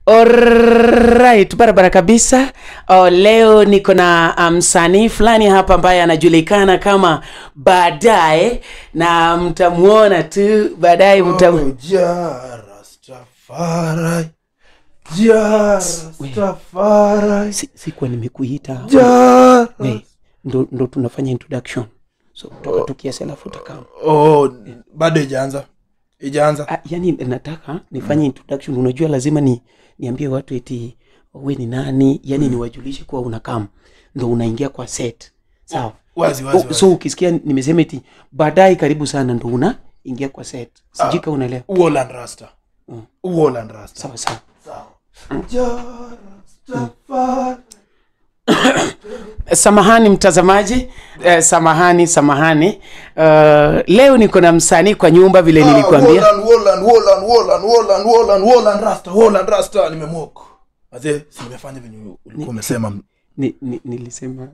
Alright, barabara kabisa. Leo niko na msanii fulani hapa ambaye anajulikana kama Baadaye, na mtamuona tu baadaye Rastafari. Rastafari. Sikuwa nimekuita. Ndo tunafanya introduction. So toka tukiasi alafu utakao. Bado ijaanza. Yani nataka nifanye introduction. Unajua lazima niambie watu eti wewe ni nani, yani niwajulishe kuwa unakam ndo unaingia kwa set. Sawa. Wazi. So ukisikia nimesema eti Baadaye karibu sana ndo unaingia kwa set. Sijika unaelewa. Uoland Rasta. Uoland Rasta. Sawa. Samahani mtazamaji, samahani. Leo niko na msanii kwa nyumba vile nilikwambia. Uoland Rasta nimemoka. Aze, simefanya venye ulikuwa umesema. Nilisema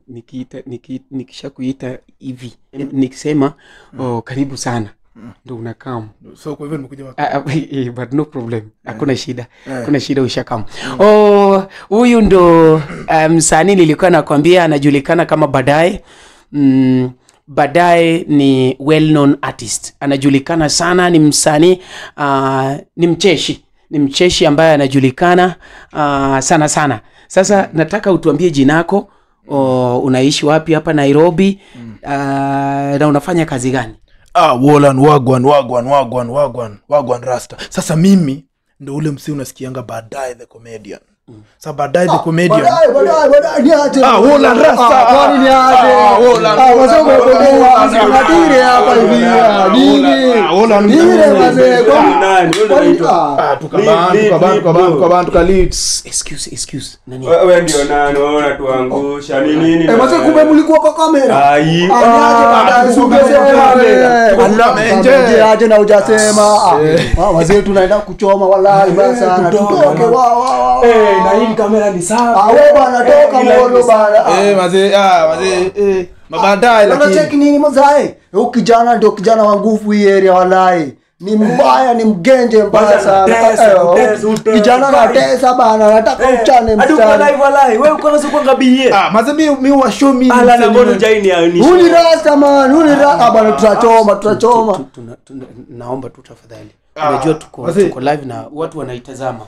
nikishakuita hivi. Nikisema karibu sana. Ndo unakam. So kwa hivyo nimekuja but no problem. Hakuna shida. Kuna shida ushakam. Huyu ndo msanii nilikuwa nakwambia anajulikana kama Baadaye. Baadaye ni well known artist. Anajulikana sana, ni msanii, ni mcheshi ambaye anajulikana sana. Sasa nataka utuambie jinako, unaishi wapi hapa Nairobi, na unafanya kazi gani? Uoland wagwan Rasta. Sasa mimi ndo ule msee unasikianga Baadaye the comedian. Sasa Baadaye the comedian. Baadaye ni aje? Uoland Rasta. Kwani ni aje? Wasema unatire hapa hivi. Nini wazee? Tukabana leads. Excuse. Nani? Wewe ndio nani unaona tuangusha nini? Mzee kumbe mlikuwa kwa kamera. Ai. Baadaye ungesema aje na hujasema. Wazee tunaenda kuchoma wallahi basa na tutoke Na hii kamera ni sawa. Wewe bana toka moyo bana. Mazee Baadaye lakini. Unacheki nini mzae? Huyu kijana ndio kijana wa nguvu hii area wallahi. Ni mbaya, ni mgenje mbaya sana. Kijana anatesa bana, anataka uchane mstari. Hadi live wallahi. Wewe uko nazo kwa ngabie. Mazee mimi wa show mimi. Ala na mbona jaini ya ni. Uni Rasta man, bana tutachoma. Naomba tu tafadhali. Unajua tuko live na watu wanaitazama.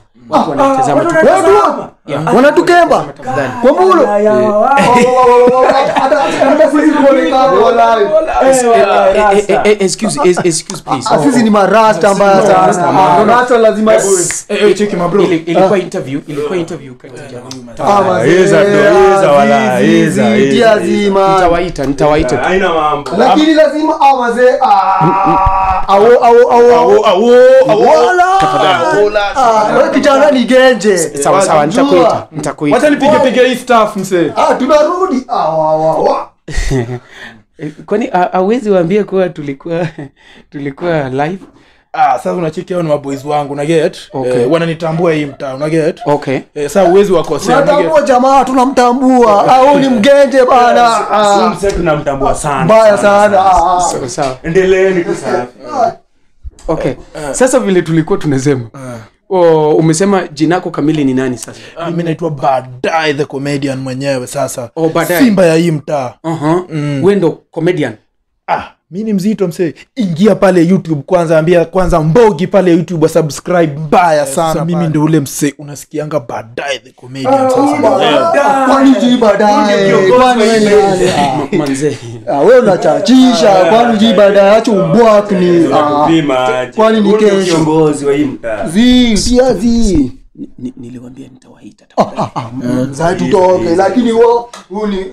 Wanatukemba. Kwa mulo. Excuse please. Sisi ni marasta mbaya sana. Rasta lazima cheki my bro. Ilikuwa interview kati ya nitawaita. Haina mambo. Lakini lazima wazee wewe kijana ni genje. Sawa, nitakuita. Wacha nipige hii staff mse. Tunarudi. Kwani hawezi waambie kwa tulikuwa live? Sasa unacheki hao ni maboys wangu na get. Wananitambua hii mtaa una get. Sasa uwezi wakosea una get. Tunatambua jamaa, tunamtambua. Au ni mgenje bana. Sisi tunamtambua sana. Mbaya sana. Sawa. Endeleeni tu sana. Sasa vile tulikuwa tunasema. Umesema jinako kamili ni nani sasa? Mimi naitwa Baadaye the comedian mwenyewe sasa. Baadaye. Simba ya hii mtaa. Wewe ndo comedian. Mimi ni mzito msee. Ingia pale YouTube kwanza Mbogi pale YouTube wa subscribe mbaya sana. Mimi ndio ule msee unasikianga Baadaye the comedian sasa. Kwani ji Baadaye? Kwani manze. Wewe unachachisha, kwani ji Baadaye acha ubwakni. Kwani ni kiongozi wa hii mtaa. Zi. Niliwaambia nitawaita. Sasa tutoke lakini uni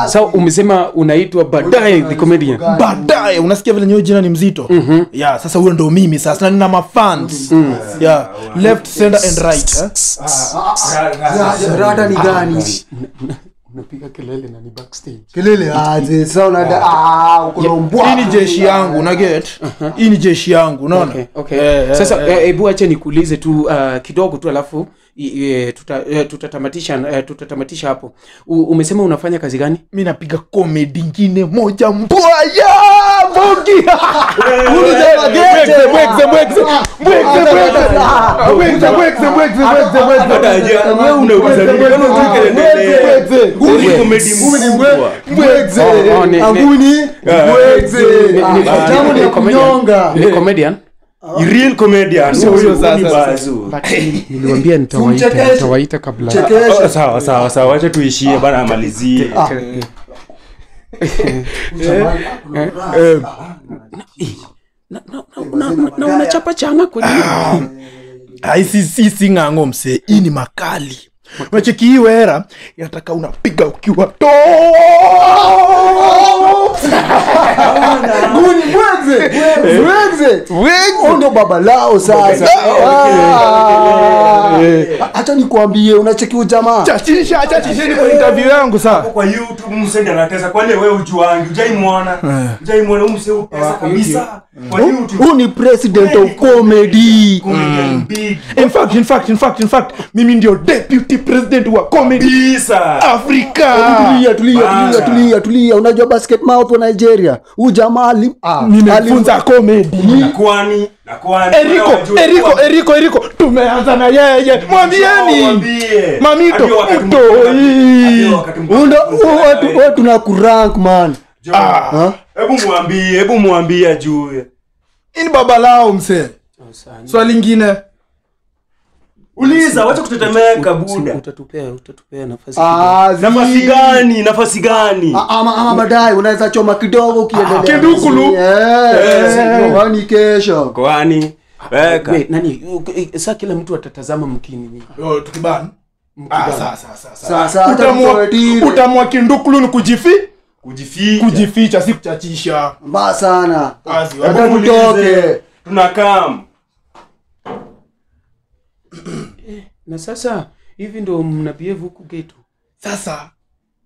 So umesema unaitwa Baadaye the comedian. Baadaye unasikia vile nyoyo jina ni mzito. Sasa huyo ndo mimi sasa na nina mafans. Left, center and right. Rada ni gani? Unapiga kelele na ni backstage. Kelele aje sasa unaenda uko na mbwa. Hii ni jeshi yangu na get. Hii ni jeshi yangu unaona? Sasa hebu acha nikuulize tu kidogo tu alafu tutatamatisha hapo. Umesema unafanya kazi gani? Mimi napiga comedy nyingine moja mbaya Mbogi. Ni comedian? Real comedian. Niliwaambia nitawaita kabla. Sawa, acha tuishie bana amalizie. Na unachapa changa kweli? ICC ng'ango mse, hii ni makali. Unacheki hii wera inataka unapiga ukiwa to. Nguni mweze. Ndo baba lao sasa. Acha nikwambie unacheki ujamaa. Chachisha ni kwa interview yangu sasa. Kwa YouTube msende anatesa kwani wewe ujuangi ujaimwona umse upesa kabisa kwa YouTube. Huu ni president of comedy. Comedian big. In fact mimi ndio deputy president wa comedy Africa. Tulia. Unajua basket mouth wa Nigeria. Huu jamaa nimefunza comedy. Kwani Eriko tumeanza na yeye. Mwambieni. Mamito watu tunakurank man. Hebu mwambie ajue. Ini baba lao mse. Swali lingine. Uliza wacha kutetemeka buda. Utatupea nafasi. Nafasi gani? Ama baadaye unaweza choma kidogo ukiendelea. Kindukulu. Kwani kesho. Kwani weka. Wait, nani sasa kila mtu atatazama mkini. Tukibani. Sasa utamwa kindukulu ni kujificha si kuchachisha. Mbaya sana. Hata tutoke. Tunakam. Na sasa hivi ndo mnabehave huku ghetto. Sasa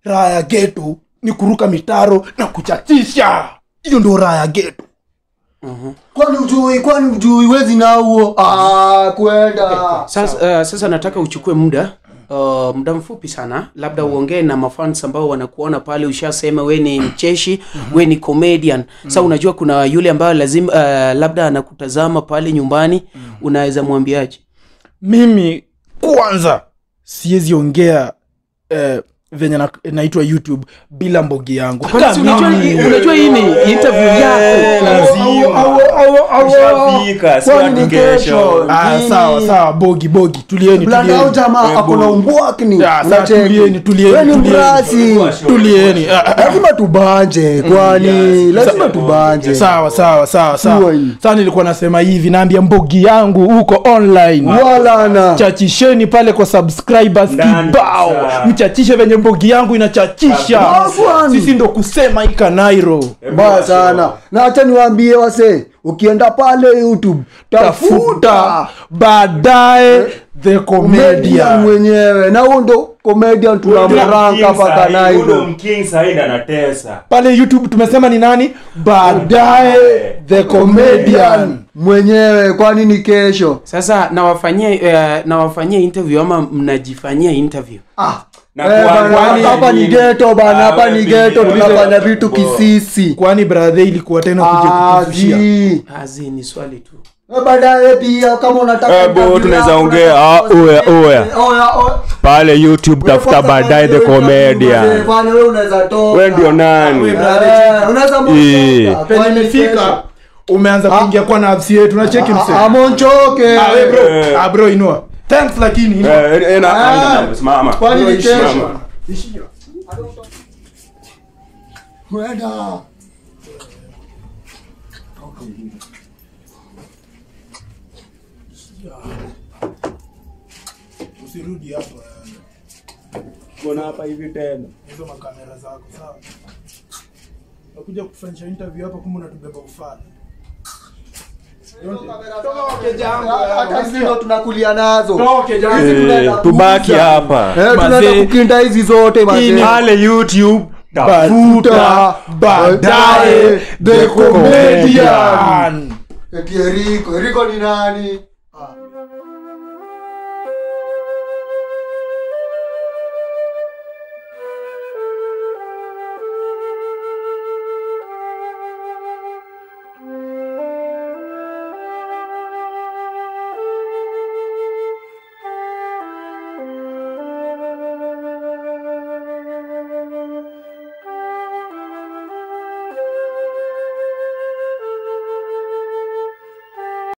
raha ya ghetto ni kuruka mitaro na kuchachisha. Hiyo ndo raha ya ghetto. Kwani ujui wezi na huo. Kwenda. Sasa nataka uchukue muda mfupi sana, labda uongee na mafans ambao wanakuona pale. Ushasema we ni mcheshi, we ni comedian. Sasa unajua kuna yule ambaye lazima labda anakutazama pale nyumbani, unaweza mwambiaje? Mimi kwanza siwezi ongea venye naitwa YouTube bila Mbogi yangu. Unajua hii ni interview yako. Sawa Bogi tulieni. Blanda jamaa akona umbwakni. Tulieni. Lazima tubanje kwani lazima tubanje. Sawa. Sasa nilikuwa nasema hivi, naambia Mbogi yangu huko online. Wala chachisheni pale kwa subscribers kibao. Mchachishe venye Mbogi yangu inachachisha. Sisi ndo kusema Ikanairo. Mbaya sana. Na acha niwaambie wase, ukienda pale YouTube tafuta baadaye the comedian mwenyewe. Na huo ndo comedian tunamranka paka Nairo. Ndo mking saida na tesa. Pale YouTube tumesema ni nani? Baadaye the comedian mwenyewe. Kwani ni kesho. Sasa nawafanyia interview ama mnajifanyia interview? Hapa ni ghetto bana, hapa ni ghetto, tunafanya vitu kisisi. Kwani brother ilikuwa tena kuja kutufushia? Ni swali tu. Baadaye pia kama unataka tunaweza ongea. Oya. Pale YouTube tafuta baadaye the comedian. Kwani wewe unaweza toka. Wewe ndio nani? Unaweza mtoka. Penye nimefika umeanza kuingia kwa nafsi yetu. Tunacheki msee. Amonchoke. Bro inua. Thanks lakini mama. Kwani ni kesho? Kwenda. Usirudi hapo. Mbona hapa hivi tena? Hizo makamera zako sawa. Nakuja kufanya interview hapa kumbe unatubeba ufala. Hata sisi ndo tunakulia nazo. Tubaki hapa. Tunaenda kukinda hizi zote mazee. Pale YouTube tafuta baadaye the comedian. Eriko ni nani?